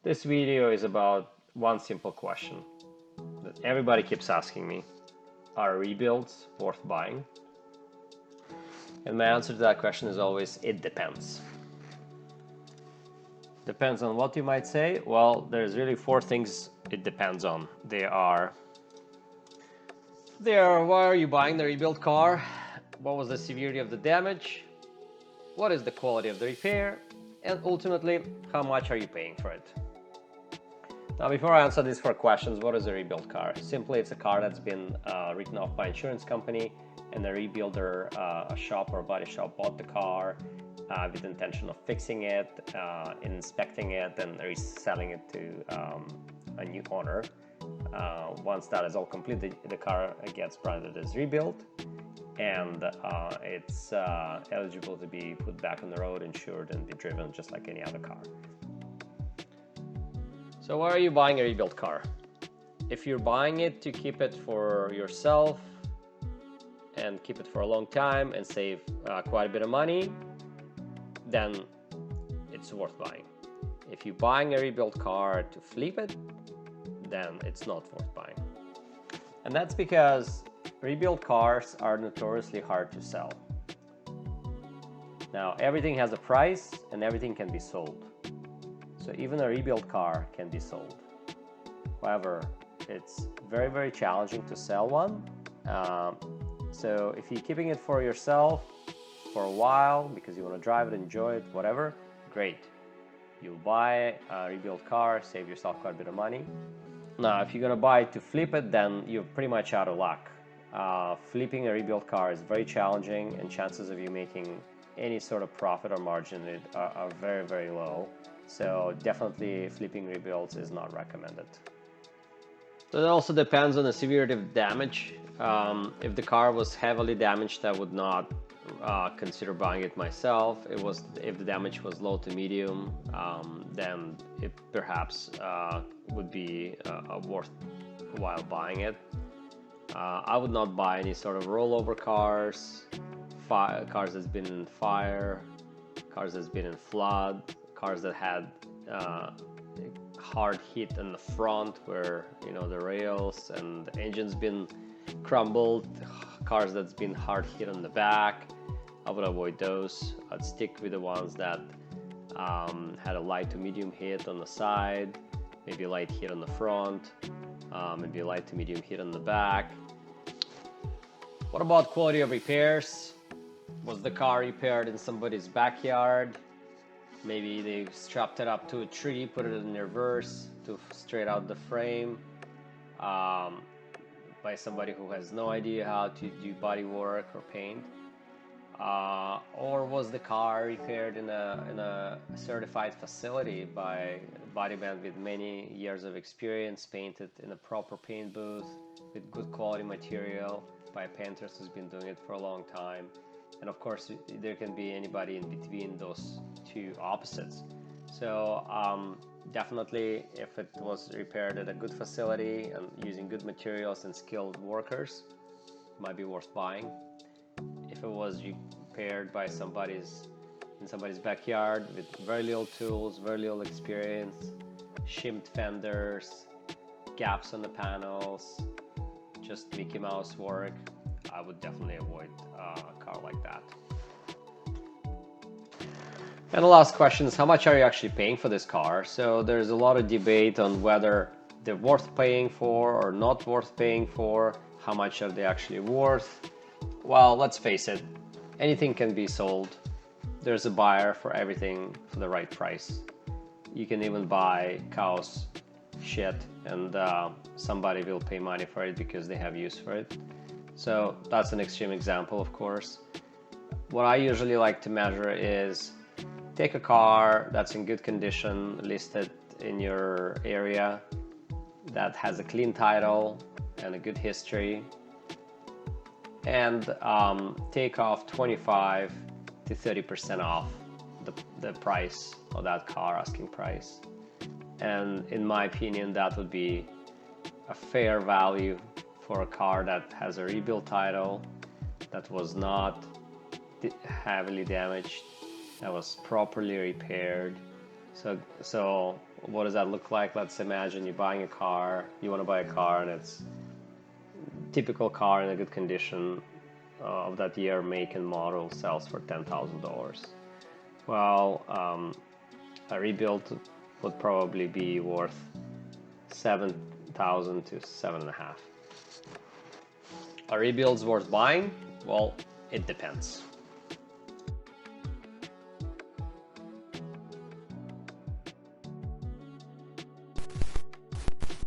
This video is about one simple question that everybody keeps asking me. Are rebuilds worth buying? And my answer to that question is always, it depends. Depends on what you might say. Well, there's really four things it depends on. They are why are you buying the rebuilt car? What was the severity of the damage? What is the quality of the repair? And ultimately, how much are you paying for it? Now, before I answer these four questions, what is a rebuilt car? Simply, it's a car that's been written off by an insurance company, and a rebuilder, a shop or a body shop bought the car with the intention of fixing it, inspecting it, and reselling it to a new owner. Once that is all complete, the car gets branded as rebuilt, and it's eligible to be put back on the road, insured, and be driven just like any other car. So why are you buying a rebuilt car? If you're buying it to keep it for yourself and keep it for a long time and save quite a bit of money, then it's worth buying. If you're buying a rebuilt car to flip it, then it's not worth buying. And that's because rebuilt cars are notoriously hard to sell. Now, everything has a price and everything can be sold. So even a rebuilt car can be sold. However, it's very, very challenging to sell one. So if you're keeping it for yourself for a while because you want to drive it, enjoy it, whatever, great. You'll buy a rebuilt car, save yourself quite a bit of money. Now, if you're going to buy it to flip it, then you're pretty much out of luck. Flipping a rebuilt car is very challenging, and chances of you making any sort of profit or margin are very, very low. So definitely flipping rebuilds is not recommended. So it also depends on the severity of damage. If the car was heavily damaged, I would not consider buying it myself. If the damage was low to medium, then it perhaps would be worthwhile buying it. I would not buy any sort of rollover cars, cars that's been in fire, cars that's been in flood, cars that had hard hit in the front where the rails and the engine's been crumbled, cars that's been hard hit on the back. I would avoid those. I'd stick with the ones that had a light to medium hit on the side, maybe a light hit on the front, maybe a light to medium hit on the back. What about quality of repairs? Was the car repaired in somebody's backyard? Maybe they strapped it up to a tree, put it in reverse to straight out the frame by somebody who has no idea how to do body work or paint. Or was the car repaired in a certified facility by a body man with many years of experience, painted in a proper paint booth with good quality material by a painter who's been doing it for a long time? And of course, there can be anybody in between those two opposites. So definitely, if it was repaired at a good facility and using good materials and skilled workers, it might be worth buying. If it was repaired by in somebody's backyard with very little tools, very little experience, shimmed fenders, gaps on the panels, just Mickey Mouse work, I would definitely avoid a car like that. And the last question is, how much are you actually paying for this car? So there's a lot of debate on whether they're worth paying for or not worth paying for. How much are they actually worth? Well, let's face it, anything can be sold. There's a buyer for everything for the right price. You can even buy cows' shit and somebody will pay money for it because they have use for it. So that's an extreme example, of course. What I usually like to measure is take a car that's in good condition, listed in your area, that has a clean title and a good history, and take off 25 to 30% off the price of that car, asking price. And in my opinion, that would be a fair value for a car that has a rebuilt title, that was not heavily damaged, that was properly repaired. So what does that look like? Let's imagine you're buying a car, you want to buy a car, and it's typical car in a good condition of that year, make and model, sells for $10,000. Well, a rebuild would probably be worth $7,000 to $7,500. A rebuild's worth buying? Well, it depends.